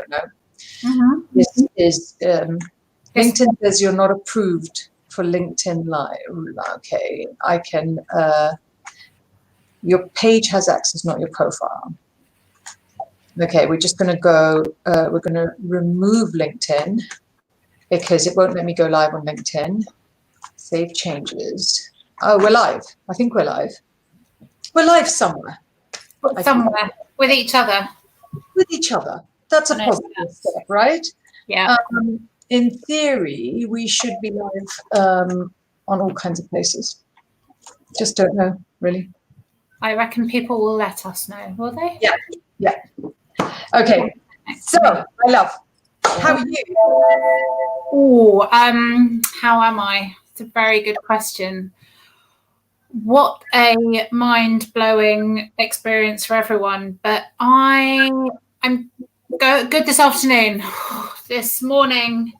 know. This is LinkedIn says you're not approved for LinkedIn Live. Okay, I can. Your page has access, not your profile. Okay, we're just going to go. We're going to remove LinkedIn because it won't let me go live on LinkedIn. Save changes. Oh, we're live. I think we're live. We're live somewhere. Somewhere with each other. With each other. That's a positive step, right? Yeah. In theory, we should be live on all kinds of places. Just don't know, really. I reckon people will let us know, will they? Yeah. Yeah. Okay. So, my love, how are you? Oh, how am I? It's a very good question. What a mind-blowing experience for everyone. But I'm good this afternoon. This morning,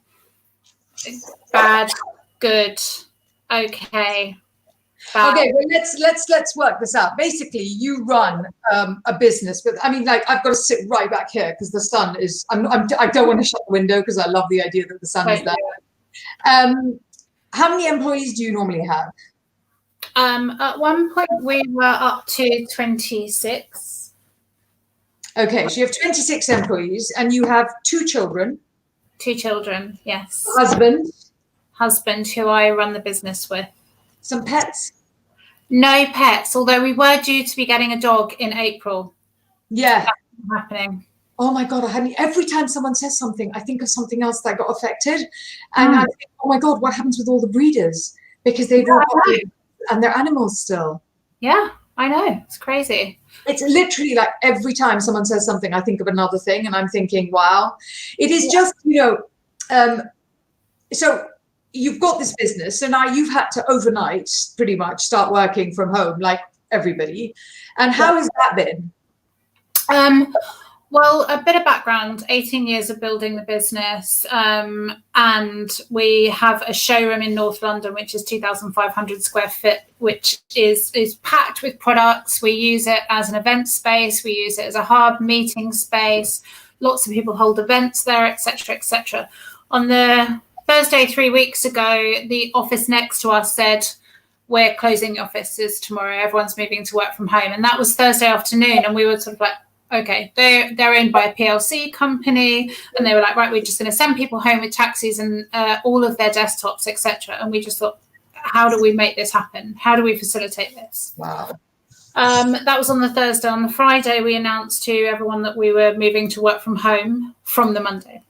bad, good, okay. Bad. Okay, well, let's work this out. Basically, you run a business, but I mean, like, I've got to sit right back here because the sun is. I don't want to shut the window because I love the idea that the sun is there. How many employees do you normally have? At one point, we were up to 26. Okay, so you have 26 employees, and you have 2 children. 2 children, yes. Husband, who I run the business with. Some pets? No pets, although we were due to be getting a dog in April. Yeah. That's happening. Oh my God, every time someone says something, I think of something else that got affected. And I think, oh my God, what happens with all the breeders? Because they've all got and they're animals still. Yeah, I know. It's crazy. It's literally like every time someone says something, I think of another thing, and I'm thinking, wow. It is just, so you've got this business, so now you've had to overnight pretty much start working from home like everybody. And how has that been? Well, a bit of background, 18 years of building the business, and we have a showroom in North London, which is 2,500 square foot, which is packed with products. We use it as an event space. We use it as a hub meeting space. Lots of people hold events there, etc., etc. On the Thursday 3 weeks ago, the office next to us said, we're closing the offices tomorrow. Everyone's moving to work from home. And that was Thursday afternoon. And we were sort of like, okay, they're owned by a PLC company, and they were like, right, we're just going to send people home with taxis and all of their desktops, etc. And we just thought, how do we make this happen? How do we facilitate this? Wow. That was on the Thursday. On the Friday, we announced to everyone that we were moving to work from home from the Monday.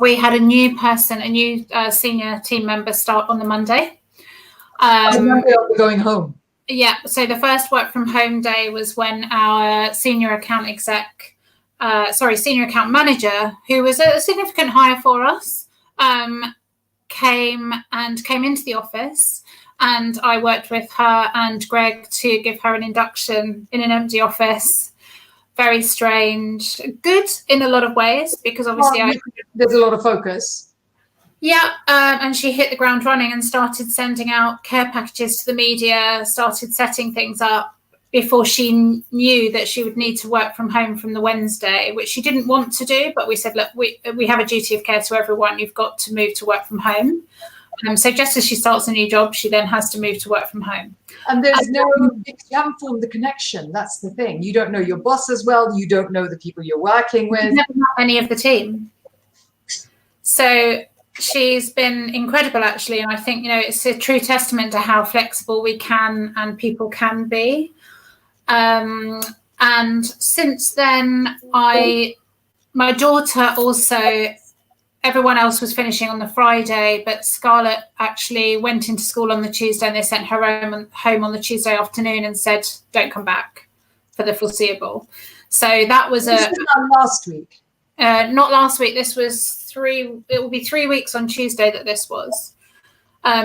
We had a new person, a new senior team member start on the Monday. We're going home. Yeah, so the first work from home day was when our senior account manager, who was a significant hire for us, came into the office, and I worked with her and Greg to give her an induction in an empty office. Very strange, good in a lot of ways, because obviously there's a lot of focus. Yeah, and she hit the ground running and started sending out care packages to the media, started setting things up before she knew that she would need to work from home from the Wednesday, which she didn't want to do. But we said, look, we have a duty of care to everyone. You've got to move to work from home. So just as she starts a new job, she then has to move to work from home. And you haven't formed the connection. That's the thing. You don't know your boss as well. You don't know the people you're working with. You never met any of the team. So she's been incredible, actually, and I think it's a true testament to how flexible we can and people can be. And since then, my daughter also. Everyone else was finishing on the Friday, but Scarlett actually went into school on the Tuesday, and they sent her home on the Tuesday afternoon and said, "Don't come back for the foreseeable." So that was last week. Not last week. This was it will be 3 weeks on Tuesday that this was.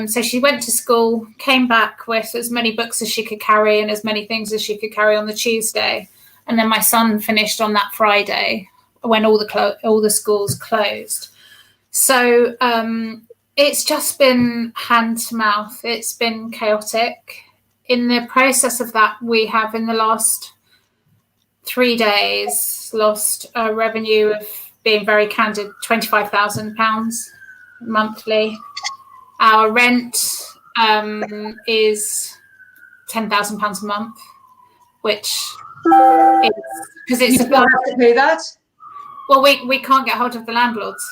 So she went to school, came back with as many books as she could carry and as many things as she could carry on the Tuesday. And then my son finished on that Friday when all the schools closed. So it's just been hand to mouth. It's been chaotic. In the process of that, we have in the last 3 days lost a revenue of being very candid, £25,000 monthly. Our rent is £10,000 a month, which is because it's you don't have to pay that. Well, we can't get hold of the landlords.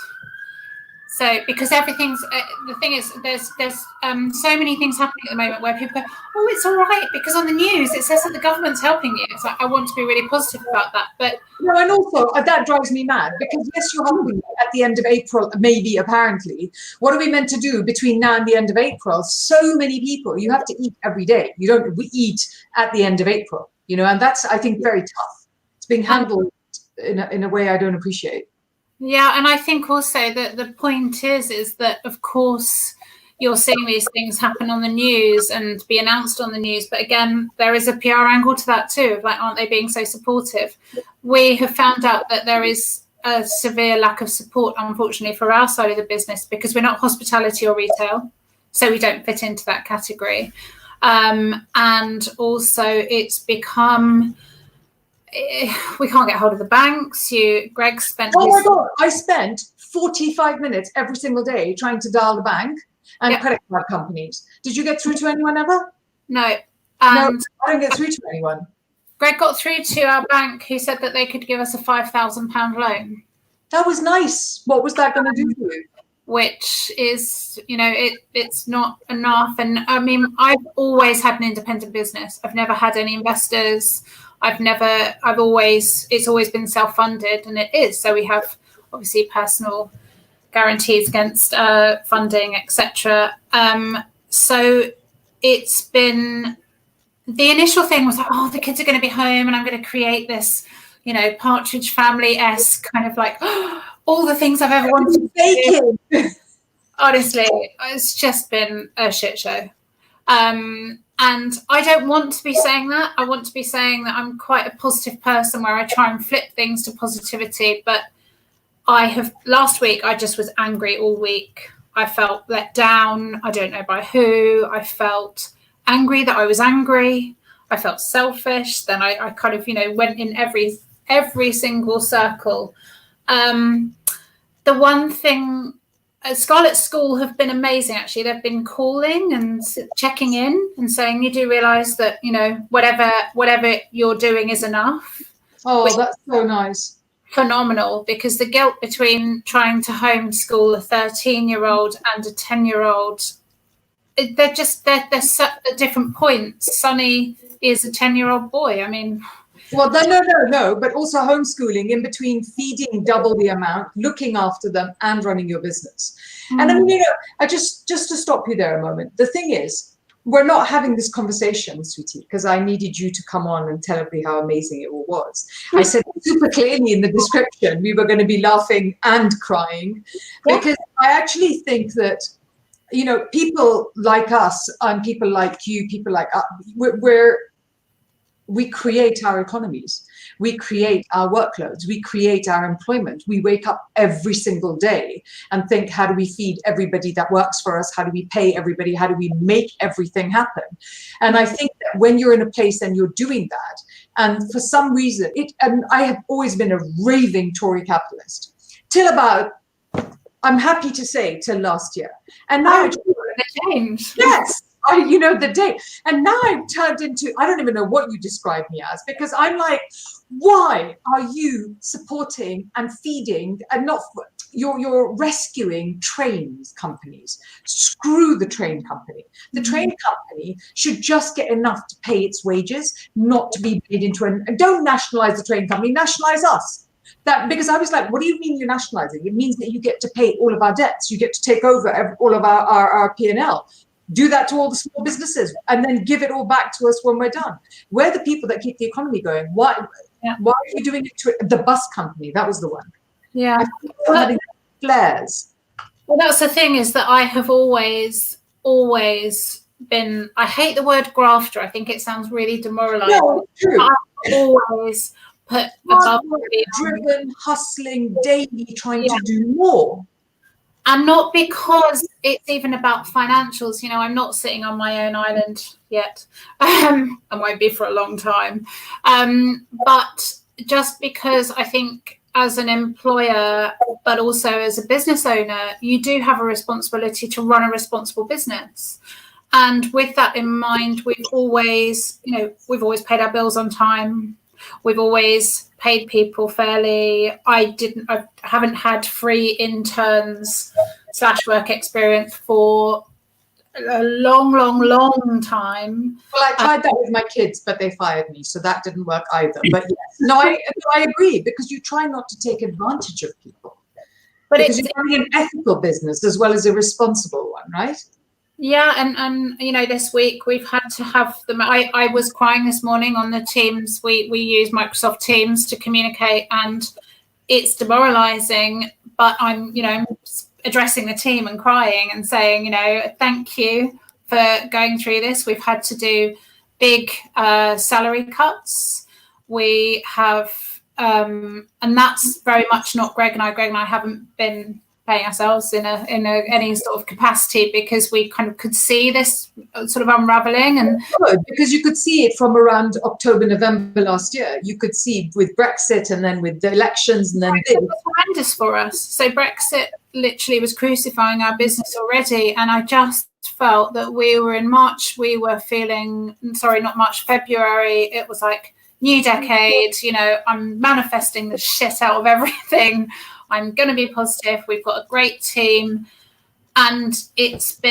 So because everything's the thing is there's so many things happening at the moment where people go, oh, it's all right because on the news it says that the government's helping you. It's like, I want to be really positive about that, but no, and also that drives me mad because yes, you're helping me at the end of April, maybe apparently. What are we meant to do between now and the end of April? So many people, you have to eat every day. We eat at the end of April, you know, and that's, I think, very tough. It's being handled in a way I don't appreciate. Yeah, and I think also that the point is that, of course, you're seeing these things happen on the news and be announced on the news. But again, there is a PR angle to that too. Like, aren't they being so supportive? We have found out that there is a severe lack of support, unfortunately, for our side of the business because we're not hospitality or retail. So we don't fit into that category. And also it's become... we can't get hold of the banks. Greg spent... Oh my God, I spent 45 minutes every single day trying to dial the bank and credit card companies. Did you get through to anyone ever? No. No, I don't get through to anyone. Greg got through to our bank who said that they could give us a £5,000 loan. That was nice. What was that going to do for you? Which is, you know, it's not enough. And I mean, I've always had an independent business. I've never had any investors. It's always been self-funded, and it is. So we have obviously personal guarantees against funding, etc. So it's been, the initial thing was like, oh, the kids are going to be home and I'm going to create this, you know, Partridge Family-esque kind of like, oh, all the things I've ever wanted to do. Honestly, it's just been a shit show. And I don't want to be saying that. I want to be saying that I'm quite a positive person where I try and flip things to positivity. But last week, I just was angry all week. I felt let down. I don't know by who. I felt angry that I was angry. I felt selfish. Then I kind of, you know, went in every single circle. The one thing... Scarlett's School have been amazing, actually. They've been calling and checking in and saying, you do realise that, you know, whatever you're doing is enough. Oh, that's so nice. Phenomenal, because the guilt between trying to homeschool a 13-year-old and a 10-year-old, they're at different points. Sonny is a 10-year-old boy. I mean... Well, no, but also homeschooling in between feeding double the amount, looking after them and running your business. And I mean, you know, I just to stop you there a moment. The thing is, we're not having this conversation, sweetie, because I needed you to come on and tell everybody how amazing it all was. I said super clearly in the description, we were going to be laughing and crying because I actually think that, you know, people like us and people like you, people like us, we create our economies, we create our workloads, we create our employment. We wake up every single day and think, how do we feed everybody that works for us? How do we pay everybody? How do we make everything happen? And I think that when you're in a place and you're doing that, and for some reason, and I have always been a raving Tory capitalist, till about, I'm happy to say, till last year. And now it's changed. Yes. You know, the day. And now I've turned into, I don't even know what you describe me as, because I'm like, why are you supporting and feeding and not, you're rescuing train companies? Screw the train company. The train company should just get enough to pay its wages, not to be made into and don't nationalize the train company, nationalize us. Because I was like, what do you mean you're nationalizing? It means that you get to pay all of our debts. You get to take over all of our P&L. Do that to all the small businesses and then give it all back to us when we're done. We're the people that keep the economy going. Why are you doing it to the bus company? That was the one. Yeah. Having flares. Well, that's the thing, is that I have always been, I hate the word grafter. I think it sounds really demoralizing. No, true. I've always put above driven, hustling, daily, trying to do more. And not because it's even about financials. You know, I'm not sitting on my own island yet. I won't be for a long time. But just because I think as an employer, but also as a business owner, you do have a responsibility to run a responsible business. And with that in mind, we've always paid our bills on time. We've always paid people fairly. I haven't had free interns / work experience for a long time. Well, I tried that with my kids, but they fired me, so that didn't work either. But yes, no, I agree, because you try not to take advantage of people. But because you're running an ethical business as well as a responsible one, right? Yeah, and this week we've had to have them. I was crying this morning on the Teams. We use Microsoft Teams to communicate, and it's demoralizing. But I'm addressing the team and crying and saying, thank you for going through this. We've had to do big salary cuts. We have, and that's very much not Greg and I. Greg and I haven't been paying ourselves in any sort of capacity, because we kind of could see this sort of unraveling. And because you could see it from around October, November last year. You could see with Brexit, and then with the elections, and then it was horrendous for us. So Brexit literally was crucifying our business already, and I just felt that we were in March. We were feeling, sorry, not March, February. It was like new decade. I'm manifesting the shit out of everything. I'm going to be positive. We've got a great team. And it's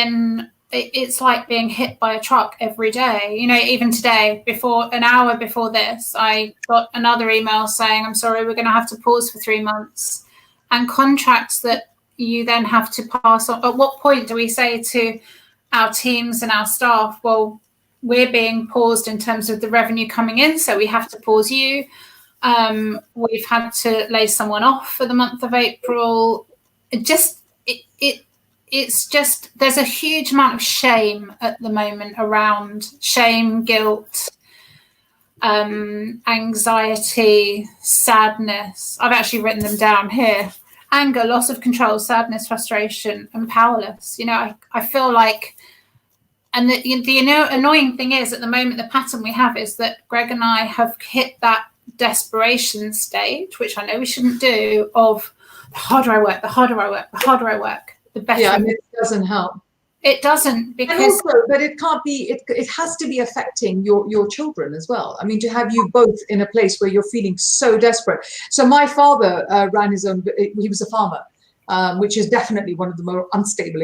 like being hit by a truck every day. Even today, an hour before this, I got another email saying, I'm sorry, we're going to have to pause for 3 months. And contracts that you then have to pass on. At what point do we say to our teams and our staff, well, we're being paused in terms of the revenue coming in, so we have to pause you. We've had to lay someone off for the month of April. It's just, there's a huge amount of shame at the moment around shame, guilt, anxiety, sadness. I've actually written them down here. Anger, loss of control, sadness, frustration, and powerless. I feel like, and the annoying thing is, at the moment, the pattern we have is that Greg and I have hit that desperation stage, which I know we shouldn't do, of the harder I work, the better. Yeah, it doesn't help. It doesn't, because and also, but it can't be. It has to be affecting your children as well. I mean, to have you both in a place where you're feeling so desperate. So my father ran his own. He was a farmer, which is definitely one of the more unstable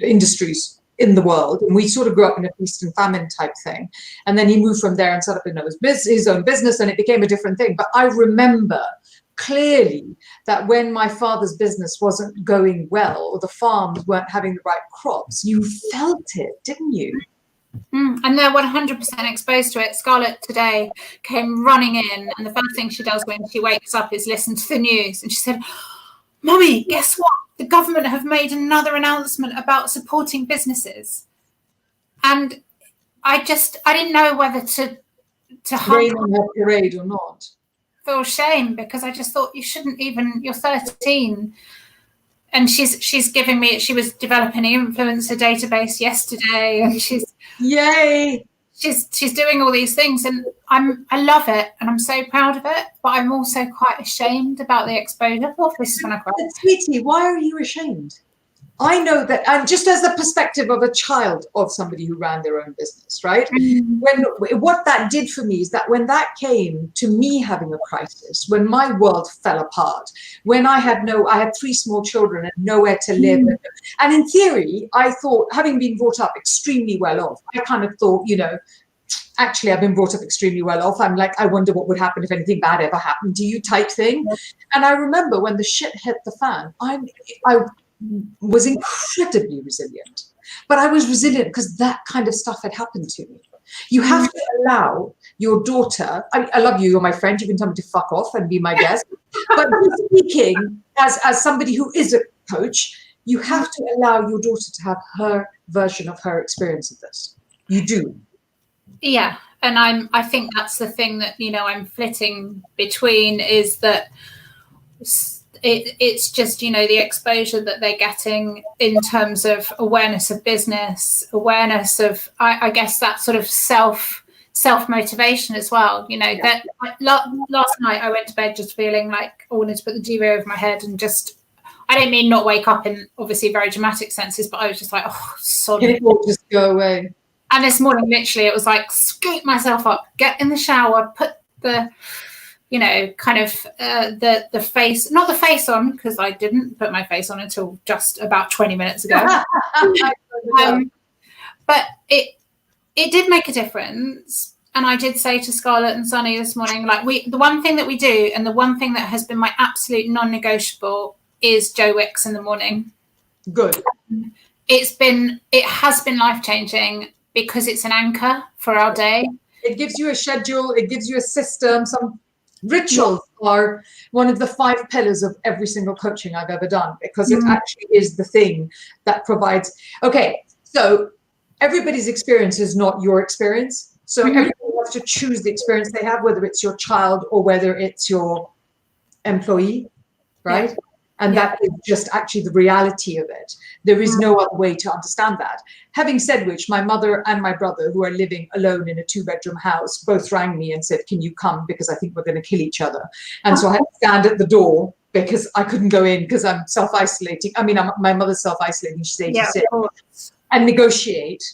industries in the world, and we sort of grew up in a feast and famine type thing, and then he moved from there and set up his own business, and it became a different thing. But I remember clearly that when my father's business wasn't going well, or the farms weren't having the right crops, you felt it, didn't you? And they're 100% exposed to it. Scarlett today came running in, and the first thing she does when she wakes up is listen to the news, and she said, Mummy, guess what? The government have made another announcement about supporting businesses. And I didn't know whether to rain on her parade or not. Feel shame, because I just thought, you shouldn't even, you're 13. And she's giving me, she was developing an influencer database yesterday, and yay. She's doing all these things, and I love it, and I'm so proud of it, but I'm also quite ashamed about the exposure. Oh, this is when I cry. Sweetie, why are you ashamed? I know that, and just as the perspective of a child of somebody who ran their own business, right? What that did for me is that when that came to me having a crisis, when my world fell apart, when I had 3 small children and nowhere to live, and in theory, I thought, having been brought up extremely well off, I kind of thought, actually, I've been brought up extremely well off. I'm like, I wonder what would happen if anything bad ever happened to you type thing. And I remember when the shit hit the fan, I was incredibly resilient. But I was resilient because that kind of stuff had happened to me. You have to allow your daughter, I love you, you're my friend, you can tell me to fuck off and be my guest. But speaking as somebody who is a coach, you have to allow your daughter to have her version of her experience of this. You do. Yeah. And I think that's the thing that, I'm flitting between, is that it's just, the exposure that they're getting in terms of awareness of business, awareness of, I guess, that sort of self-motivation as well. You know, that last night I went to bed just feeling like I wanted to put the duvet over my head and just, I don't mean not wake up in obviously very dramatic senses, but I was just like, oh, sorry. It will just go away. And this morning, literally, it was like, scoop myself up, get in the shower, put the, you know, kind of the face, not the face on, because I didn't put my face on until just about 20 minutes ago. But it did make a difference. And I did say to Scarlett and Sunny this morning, like, the one thing that we do, and the one thing that has been my absolute non-negotiable, is Joe Wicks in the morning. Good. It has been life-changing because it's an anchor for our day. It gives you a schedule, it gives you a system. Some rituals are one of the 5 pillars of every single coaching I've ever done, because it actually is the thing that provides. Okay, so everybody's experience is not your experience. So everybody has to choose the experience they have, whether it's your child or whether it's your employee, right? Yeah. And that is just actually the reality of it. There is no other way to understand that. Having said which, my mother and my brother, who are living alone in a 2-bedroom house, both rang me and said, can you come? Because I think we're going to kill each other. And so I had to stand at the door because I couldn't go in because I'm self-isolating. I mean, my mother's self-isolating. She's 86. And negotiate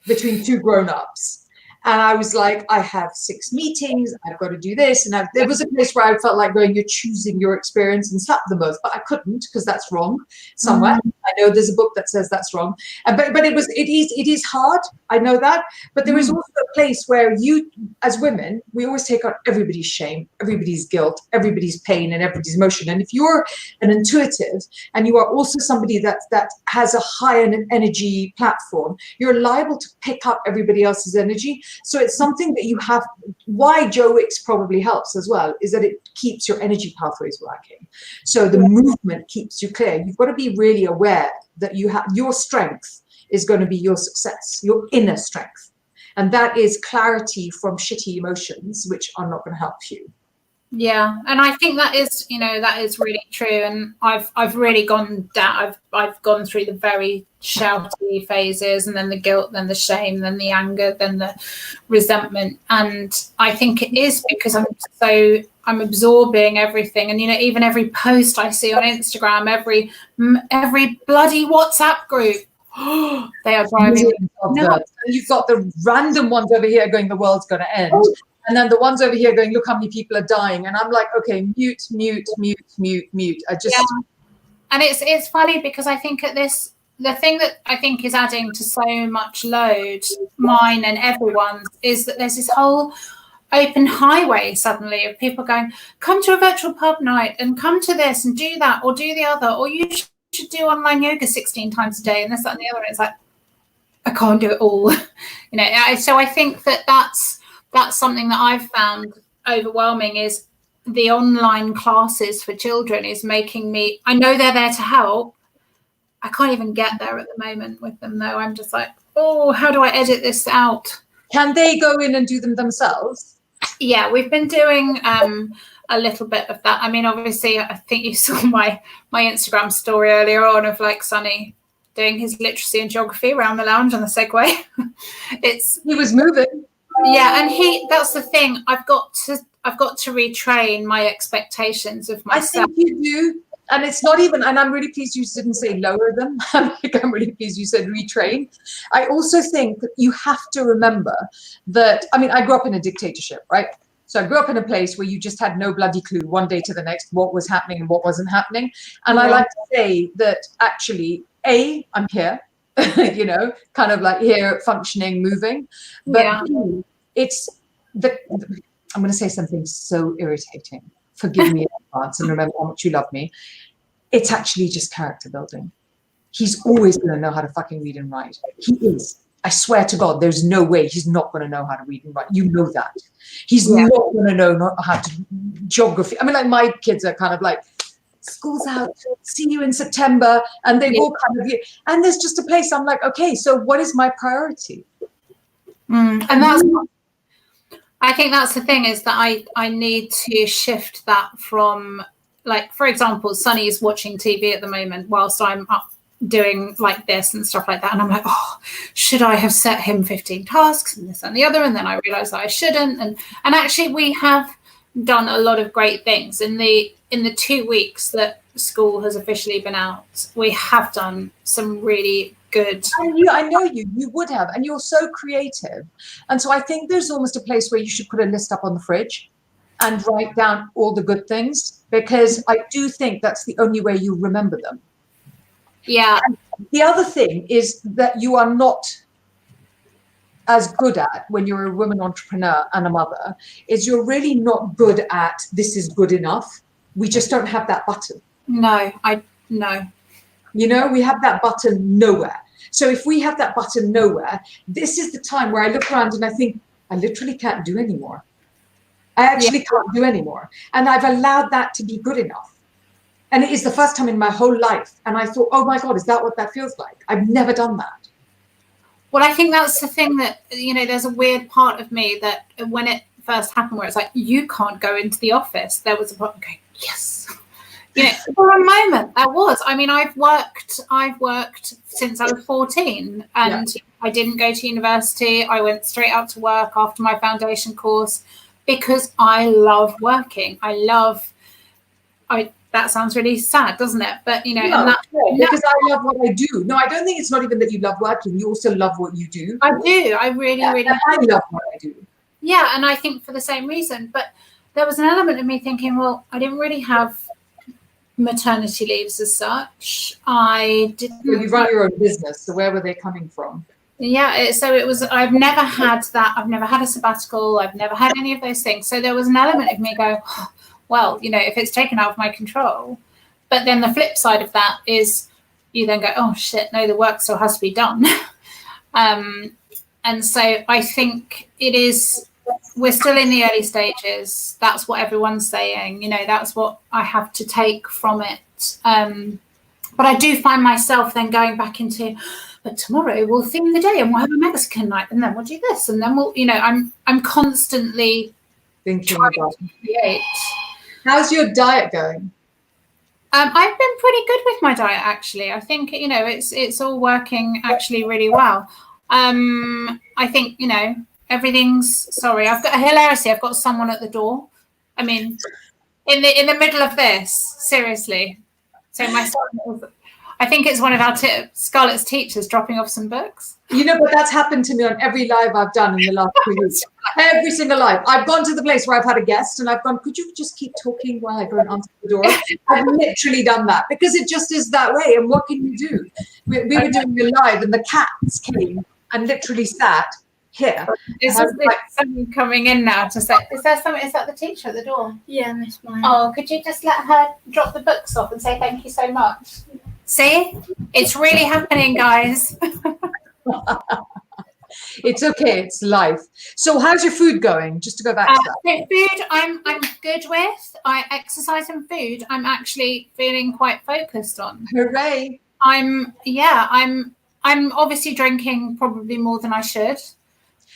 between 2 grown-ups. And I was like, I have 6 meetings, I've got to do this. And there was a place where I felt like going, you're choosing your experience, and slap them both. But I couldn't, because that's wrong somewhere. I know there's a book that says that's wrong. But it is hard. I know that. But there is also a place where you, as women, we always take on everybody's shame, everybody's guilt, everybody's pain, and everybody's emotion. And if you're an intuitive and you are also somebody that has a high energy platform, you're liable to pick up everybody else's energy. So it's something that you have. Why Joe Wicks probably helps as well is that it keeps your energy pathways working. So the movement keeps you clear. You've got to be really aware that you have your strength is going to be your success, your inner strength. And that is clarity from shitty emotions, which are not going to help you. Yeah, and I think that is, you know, that is really true. And I've really gone down. I've gone through the very shouty phases, and then the guilt, then the shame, then the anger, then the resentment. And I think it is because I'm absorbing everything. And, you know, even every post I see on Instagram, every bloody WhatsApp group, they are driving me nuts. You've got the random ones over here going, the world's going to end. And then the ones over here going, look how many people are dying. And I'm like, okay, mute. And it's funny because I think the thing that I think is adding to so much load, mine and everyone's, is that there's this whole open highway suddenly of people going, come to a virtual pub night and come to this and do that or do the other, or you should do online yoga 16 times a day and this, that and the other. And it's like, I can't do it all. You know, so I think that's something that I've found overwhelming, is the online classes for children is making me, I know they're there to help. I can't even get there at the moment with them though. I'm just like, oh, how do I edit this out? Can they go in and do them themselves? Yeah, we've been doing a little bit of that. I mean, obviously, I think you saw my Instagram story earlier on of like Sonny doing his literacy and geography around the lounge on the Segway. He was moving. Yeah, and that's the thing. I've got to retrain my expectations of myself. I think you do. And it's not even, and I'm really pleased you didn't say lower them. I'm really pleased you said retrain. I also think that you have to remember that, I mean, I grew up in a dictatorship, right? So I grew up in a place where you just had no bloody clue one day to the next what was happening and what wasn't happening. And I like to say that actually, I'm here, you know, kind of like here, functioning, moving. But it's I'm going to say something so irritating. Forgive me in advance and remember how much you love me. It's actually just character building. He's always going to know how to fucking read and write. He is. I swear to God, there's no way he's not going to know how to read and write. You know that. He's not going to know how to geography. I mean, like my kids are kind of like, school's out, see you in September. And they've all kind of, and there's just a place I'm like, okay, so what is my priority? And I think that's the thing, is that I need to shift that from, like, for example, Sunny is watching TV at the moment whilst I'm up doing like this and stuff like that. And I'm like, oh, should I have set him 15 tasks and this and the other? And then I realized that I shouldn't. And actually we have done a lot of great things in the 2 weeks that school has officially been out. We have done some really good. And I know you would have, and you're so creative. And so I think there's almost a place where you should put a list up on the fridge and write down all the good things, because I do think that's the only way you remember them. Yeah. And the other thing is that you are not as good at, when you're a woman entrepreneur and a mother, is you're really not good at this is good enough. We just don't have that button. No. You know, we have that button nowhere. So if we have that button nowhere, this is the time where I look around and I think, I literally can't do anymore. I actually can't do anymore. And I've allowed that to be good enough. And it is the first time in my whole life. And I thought, oh my God, is that what that feels like? I've never done that. Well, I think that's the thing that, you know, there's a weird part of me that when it first happened where it's like, you can't go into the office. There was a part going, yes. You know, for a moment there was. I mean, I've worked since I was 14 and I didn't go to university. I went straight out to work after my foundation course because I love working. That sounds really sad, doesn't it? But, you know, because I love what I do. No, I don't think it's not even that you love working. You also love what you do. I do. I really I love what I do. Yeah, and I think for the same reason. But there was an element of me thinking, well, I didn't really have maternity leaves as such. I didn't. Well, you run your own business, so where were they coming from? Yeah, so it was. I've never had that. I've never had a sabbatical. I've never had any of those things. So there was an element of me go, oh, well, you know, if it's taken out of my control. But then the flip side of that is you then go, oh shit, no, the work still has to be done. And so I think we're still in the early stages. That's what everyone's saying. You know, that's what I have to take from it. But I do find myself then going back into, but tomorrow we'll theme the day and we'll have a Mexican night and then we'll do this and then we'll, you know, I'm constantly thinking about to create. How's your diet going? I've been pretty good with my diet, actually. I think, you know, it's all working actually really well. I think, you know, everything's, sorry, I've got someone at the door. I mean, in the middle of this, seriously. So my son, I think it's one of our Scarlett's teachers dropping off some books. You know, but that's happened to me on every live I've done in the last 2 weeks. Every single live. I've gone to the place where I've had a guest and I've gone, could you just keep talking while I go and answer the door? I've literally done that because it just is that way. And what can you do? We were doing a live and the cats came and literally sat here. Is someone coming in now to say, is that the teacher at the door? Yeah, Miss Mine. Oh, could you just let her drop the books off and say thank you so much? See? It's really happening, guys. It's okay. It's life. So how's your food going? Just to go back to that. Food, I'm good with. I exercise and food. I'm actually feeling quite focused on. Hooray! I'm obviously drinking probably more than I should.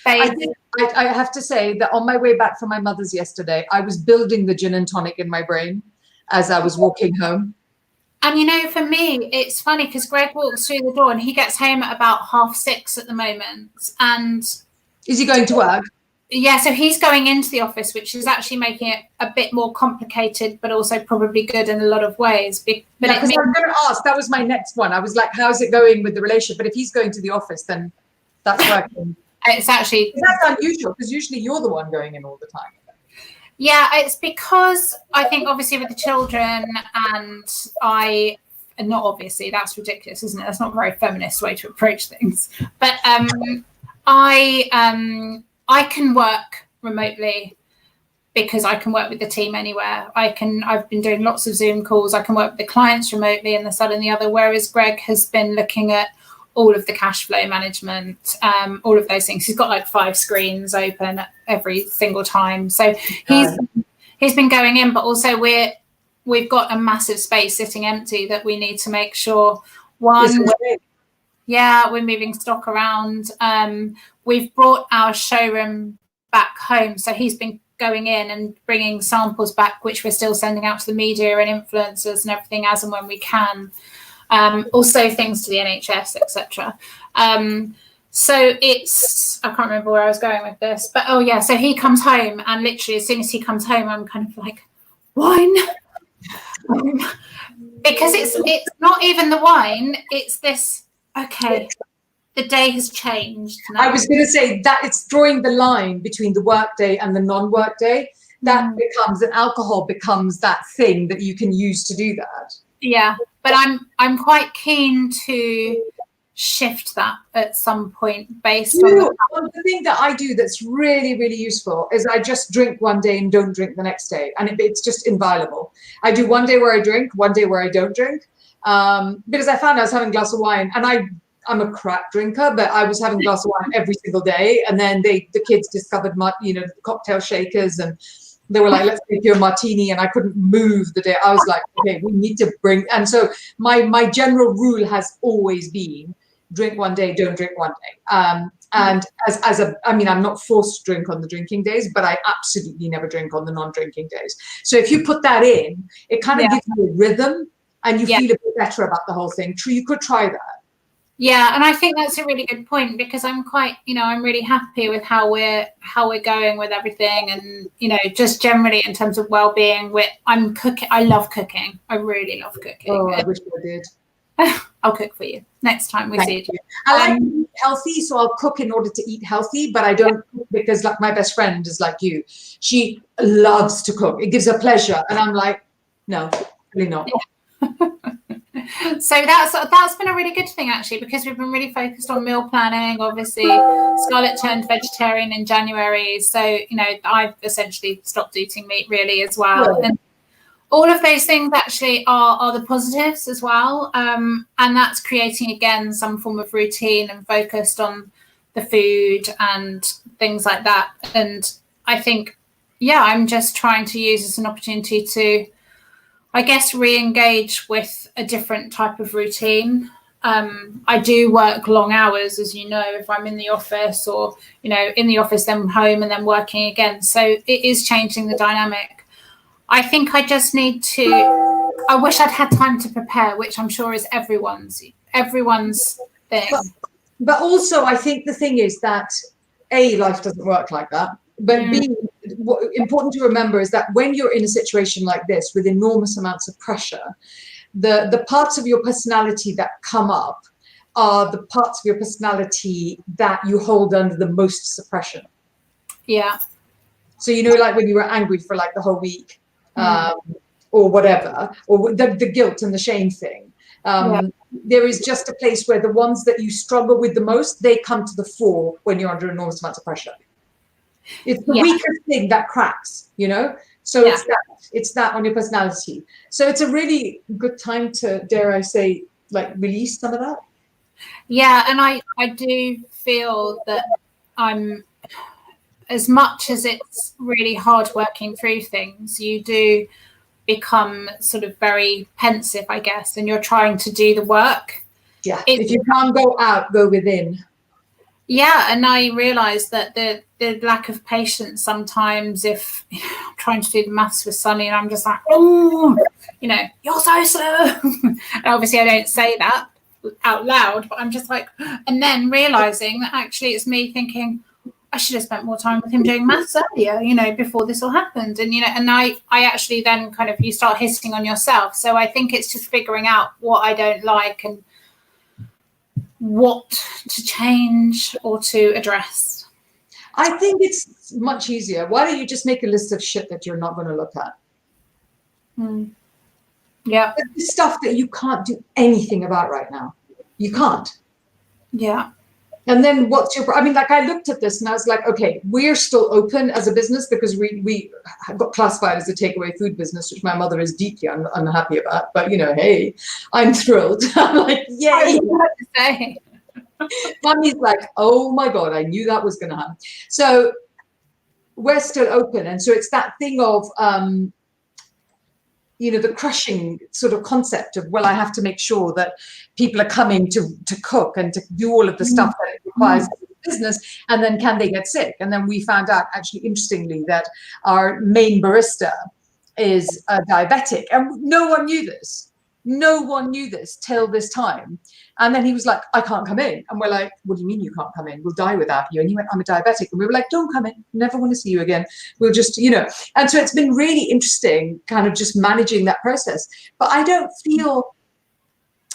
I have to say that on my way back from my mother's yesterday, I was building the gin and tonic in my brain as I was walking home. And, you know, for me, it's funny because Greg walks through the door and he gets home at about 6:30 at the moment. And is he going to work? Yeah, so he's going into the office, which is actually making it a bit more complicated, but also probably good in a lot of ways. But yeah, because I'm going to ask, that was my next one. I was like, how's it going with the relationship? But if he's going to the office, then that's working. It's actually... That's unusual because usually you're the one going in all the time. Yeah, it's because I think obviously with the children and not obviously, that's ridiculous, isn't it? That's not a very feminist way to approach things. But I can work remotely because I can work with the team anywhere. I've been doing lots of Zoom calls. I can work with the clients remotely and this, that and the other, whereas Greg has been looking at all of the cash flow management, all of those things. He's got like 5 screens open every single time. So he's been going in, but also we've got a massive space sitting empty that we need to make sure we're moving stock around. We've brought our showroom back home. So he's been going in and bringing samples back, which we're still sending out to the media and influencers and everything as and when we can. Also things to the NHS, etc. So it's, I can't remember where I was going with this, but oh yeah, so he comes home, and literally as soon as he comes home, I'm kind of like, wine. Because it's not even the wine, it's this, okay, the day has changed now. I was going to say that it's drawing the line between the work day and the non-work day. That becomes, and alcohol becomes that thing that you can use to do that. Yeah, but I'm quite keen to shift that at some point based on the thing that I do that's really, really useful is I just drink one day and don't drink the next day, and it's just inviolable. I do one day where I drink, one day where I don't drink, because I found I was having a glass of wine, and I'm a crap drinker, but I was having a glass of wine every single day, and then the kids discovered cocktail shakers, and they were like, let's make you a martini, and I couldn't move the day. I was like, okay, we need to bring, and so my general rule has always been drink one day, don't drink one day. And I'm not forced to drink on the drinking days, but I absolutely never drink on the non-drinking days. So if you put that in, it kind of gives you a rhythm, and you feel a bit better about the whole thing. You could try that. Yeah, and I think that's a really good point, because I'm quite, I'm really happy with how we're going with everything, and just generally in terms of well-being. I'm cooking. I love cooking. I really love cooking. Oh, I wish I did. I'll cook for you next time we see each other. I like to eat healthy, so I'll cook in order to eat healthy, but I don't cook because, like, my best friend is like you. She loves to cook. It gives her pleasure, and I'm like, no, really not. Yeah. So that's been a really good thing, actually, because we've been really focused on meal planning. Obviously, Scarlett turned vegetarian in January, so I've essentially stopped eating meat really as well. Yeah. And all of those things actually are the positives as well, and that's creating again some form of routine and focused on the food and things like that. And I think, I'm just trying to use this as an opportunity to, I guess, re-engage with a different type of routine. I do work long hours, as you know, if I'm in the office, or in the office, then home, and then working again. So it is changing the dynamic. I think I just need to, I wish I'd had time to prepare, which I'm sure is everyone's thing. But also, I think the thing is that A, life doesn't work like that. But B, what important to remember is that when you're in a situation like this with enormous amounts of pressure, the parts of your personality that come up are the parts of your personality that you hold under the most suppression. Yeah. So, like when you were angry for like the whole week, or whatever, or the guilt and the shame thing. There is just a place where the ones that you struggle with the most, they come to the fore when you're under enormous amounts of pressure. It's the weakest thing that cracks, So it's that on your personality. So it's a really good time to, dare I say, like, release some of that. Yeah, and I do feel that I'm, as much as it's really hard working through things, you do become sort of very pensive, I guess, and you're trying to do the work. Yeah, if you can't go out, go within. Yeah, and I realise that the lack of patience sometimes, if I'm trying to do the maths with Sunny, and I'm just like, oh, you're so slow. And obviously I don't say that out loud, but I'm just like, and then realising that actually it's me thinking, I should have spent more time with him doing maths earlier, before this all happened. And, and I actually then kind of, you start hissing on yourself. So I think it's just figuring out what I don't like and what to change or to address. I think it's much easier. Why don't you just make a list of shit that you're not going to look at? Yeah. The stuff that you can't do anything about right now. You can't. Yeah. And then what's your, I looked at this and I was like, okay, we're still open as a business because we got classified as a takeaway food business, which my mother is deeply unhappy about. But, hey, I'm thrilled. I'm like, yay. I was about to say. Mummy's like, oh my God, I knew that was going to happen. So we're still open. And so it's that thing of, the crushing sort of concept of, well, I have to make sure that people are coming to cook and to do all of the stuff that it requires in the business, and then can they get sick? And then we found out, actually, interestingly, that our main barista is diabetic, and no one knew this. No one knew this till this time. And then he was like, I can't come in. And we're like, what do you mean you can't come in? We'll die without you. And he went, I'm a diabetic. And we were like, don't come in. Never want to see you again. We'll just, And so it's been really interesting kind of just managing that process. But I don't feel,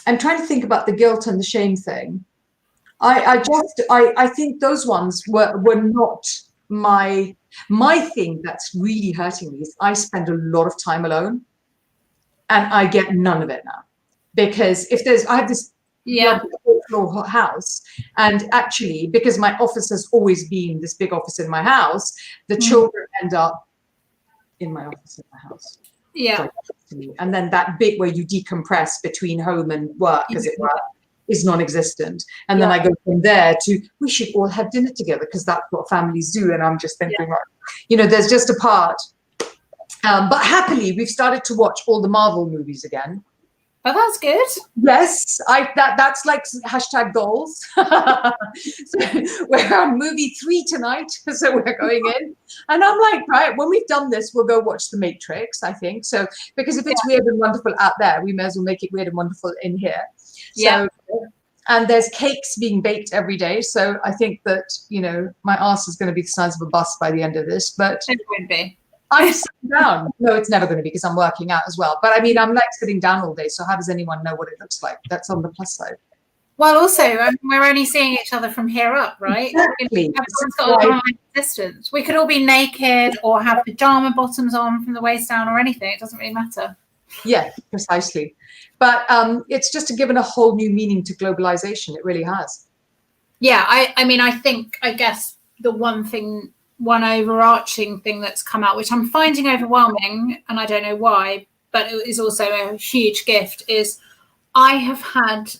I'm trying to think about the guilt and the shame thing. I think those ones were not my thing that's really hurting me is I spend a lot of time alone and I get none of it now. Because I have this floor house, and actually because my office has always been this big office in my house, the children end up in my office in my house. Yeah. And then that bit where you decompress between home and work, as it were, is non-existent. And then I go from there to, we should all have dinner together because that's what families do. And I'm just thinking, there's just a part. But happily, we've started to watch all the Marvel movies again. Oh, that's good. Yes, that's like hashtag goals. So we're on movie 3 tonight, so we're going in. And I'm like, right, when we've done this, we'll go watch The Matrix, I think. So, because if it's weird and wonderful out there, we may as well make it weird and wonderful in here. So, and there's cakes being baked every day. So I think that, my ass is going to be the size of a bus by the end of this. But it would be. I'm sitting down. No, it's never going to be because I'm working out as well. But I mean, I'm like sitting down all day. So how does anyone know what it looks like? That's on the plus side. Well, also, we're only seeing each other from here up, right? Exactly. Everyone's got a online distance. We could all be naked or have pajama bottoms on from the waist down or anything. It doesn't really matter. Yeah, precisely. But it's just given a whole new meaning to globalization. It really has. Yeah, I guess the one overarching thing that's come out, which I'm finding overwhelming, and I don't know why, but it is also a huge gift, is I have had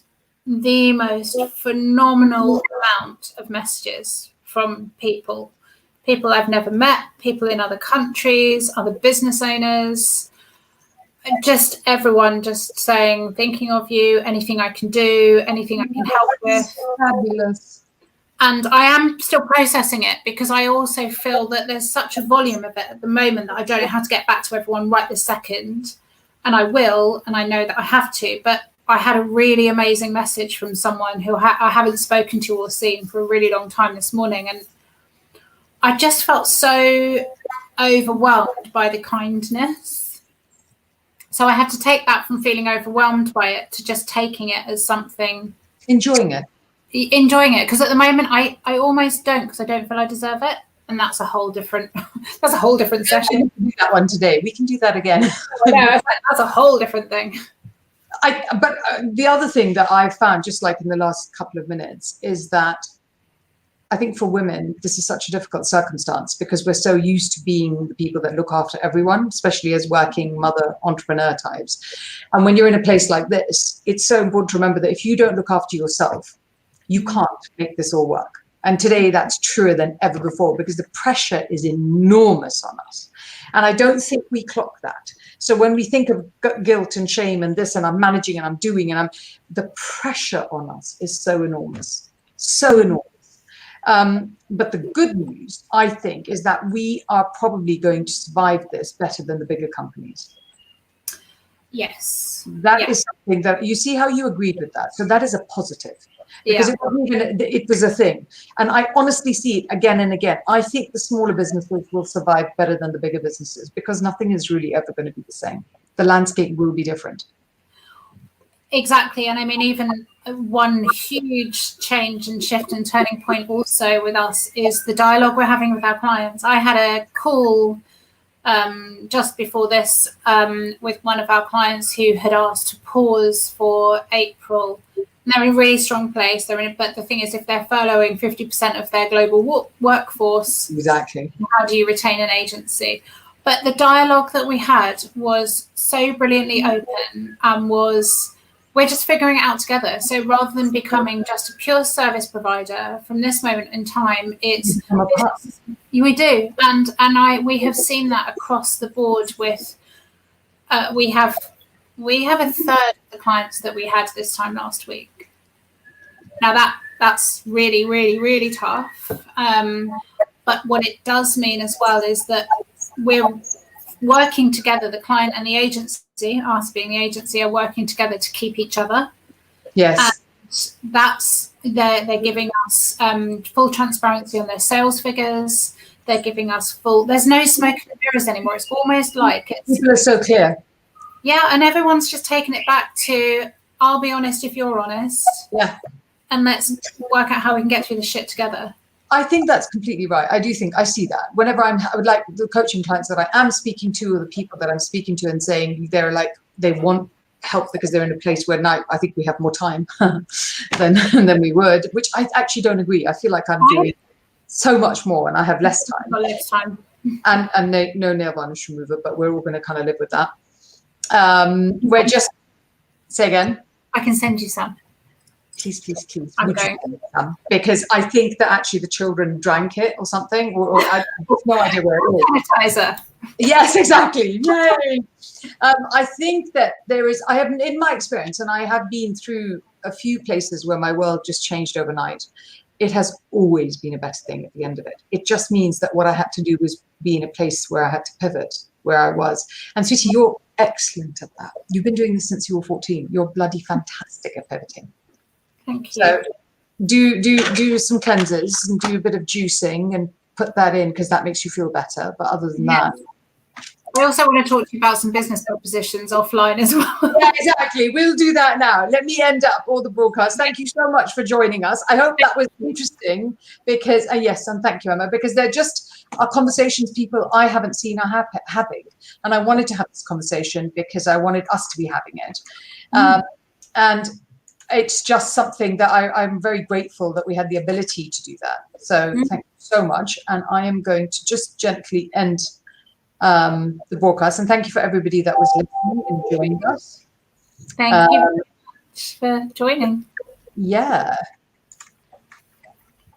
the most phenomenal amount of messages from people I've never met, people in other countries, other business owners, just everyone just saying, thinking of you, anything I can do, anything I can help with. Fabulous. And I am still processing it because I also feel that there's such a volume of it at the moment that I don't know how to get back to everyone right this second. And I will, and I know that I have to. But I had a really amazing message from someone who I haven't spoken to or seen for a really long time this morning. And I just felt so overwhelmed by the kindness. So I had to take that from feeling overwhelmed by it to just taking it as something. Enjoying it, because at the moment I almost don't, because I don't feel I deserve it, and that's a whole different session. We can do that one today. We can do that again. No, that's a whole different thing. But the other thing that I've found, just like in the last couple of minutes, is that I think for women, this is such a difficult circumstance because we're so used to being the people that look after everyone, especially as working mother entrepreneur types. And when you're in a place like this, it's so important to remember that if you don't look after yourself, you can't make this all work. And today that's truer than ever before because the pressure is enormous on us. And I don't think we clock that. So when we think of guilt and shame and this, and I'm managing and I'm doing, the pressure on us is so enormous, so enormous. But the good news, I think, is that we are probably going to survive this better than the bigger companies. Yes. That is something that you see how you agreed with that. So that is a positive. Because it was a thing. And I honestly see it again and again. I think the smaller businesses will survive better than the bigger businesses because nothing is really ever going to be the same. The landscape will be different. Exactly. And I mean, even one huge change and shift and turning point also with us is the dialogue we're having with our clients. I had a call just before this with one of our clients who had asked to pause for April. And they're in a really strong place. But the thing is, if they're furloughing 50% of their global workforce, exactly, how do you retain an agency? But the dialogue that we had was so brilliantly open and we're just figuring it out together. So rather than becoming just a pure service provider from this moment in time, we do. And we have seen that across the board with, we have a third of the clients that we had this time last week. Now that's really, really, really tough. But what it does mean as well is that we're working together. The client and the agency, us being the agency, are working together to keep each other. Yes. And that's, they're giving us full transparency on their sales figures. They're giving us there's no smoke and mirrors anymore. It's almost like people are so clear. Yeah, and everyone's just taking it back to, I'll be honest if you're honest. Yeah. And let's work out how we can get through the shit together. I think that's completely right. I do think I see that whenever I would like the coaching clients that I am speaking to, or the people that I'm speaking to and saying they're like, they want help because they're in a place where now I think we have more time than we would, which I actually don't agree. I feel like I'm doing so much more and I have less time. Less time. And no nail varnish remover, but we're all going to kind of live with that. We're just, say again. I can send you some. Please. I'm going. Because I think that actually the children drank it or something, or I have no idea where it is. Sanitizer. Yes, exactly. Yay. I think that I have, in my experience, and I have been through a few places where my world just changed overnight. It has always been a better thing at the end of it. It just means that what I had to do was be in a place where I had to pivot, where I was. And Sweetie, you're excellent at that. You've been doing this since you were 14. You're bloody fantastic at pivoting. Thank you. So do some cleansers and do a bit of juicing and put that in because that makes you feel better. But other than that. I also want to talk to you about some business propositions offline as well. Yeah, exactly. We'll do that now. Let me end up all the broadcasts. Thank you so much for joining us. I hope that was interesting because, yes, and thank you, Emma, because they're just conversations people I haven't seen are having. And I wanted to have this conversation because I wanted us to be having it. And it's just something that I'm very grateful that we had the ability to do that. So thank you so much. And I am going to just gently end the broadcast, and thank you for everybody that was listening and joining us. Thank you very much for joining. Yeah.